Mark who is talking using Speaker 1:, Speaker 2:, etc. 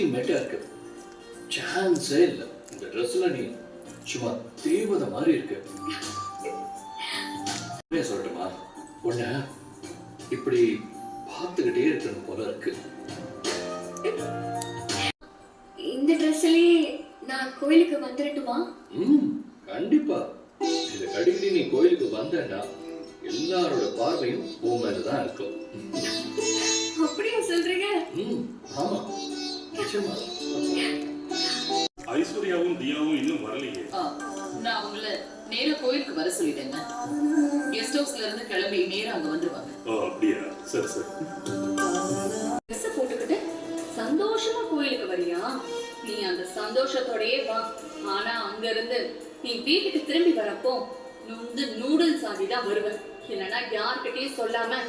Speaker 1: அல்டிமேட்டா இருக்கு. சான்ஸே இல்ல. இந்த ட்ரெஸ்ல நீ சும்மா தேவதை மாதிரி இருக்கு. சொல்லட்டுமா, உன்னை இப்படி பார்த்துக்கிட்டே இருக்கணும் போல இருக்கு.
Speaker 2: இந்த ட்ரெஸ்லயே நான் கோயிலுக்கு வந்துடட்டுமா?
Speaker 1: கண்டிப்பா. இதை கட்டிக்கிட்டு நீ கோயிலுக்கு வந்தேன்னா எல்லாரோட பார்வையும் உன் மேலதான் இருக்கும்.
Speaker 2: அப்படியா சொல்றீங்க?
Speaker 1: ஆமா, நிச்சயமா.
Speaker 3: ஐஸ்வர்யாவும் தியாவும் இன்னும் வரலையே.
Speaker 4: நான் உங்களை நேரா கோயிலுக்கு வர சொல்லிட்டேங்க. கெஸ்ட் ஹவுஸ்ல இருந்து கிளம்பி நேரா அங்க வந்துருவாங்க.
Speaker 3: அப்படியா? சரி சரி.
Speaker 2: ட்ரெஸ் போட்டுக்கிட்டு சந்தோஷமா கோயிலுக்கு வரியா? நீ அந்த சந்தோஷத்தோடயே வா. ஆனா அங்க இருந்து நீ வீட்டுக்கு திரும்பி வரப்போ நூடுல்ஸ் ஆகிதான் வருவ. இல்லைன்னா யார்கிட்டயும் சொல்லாம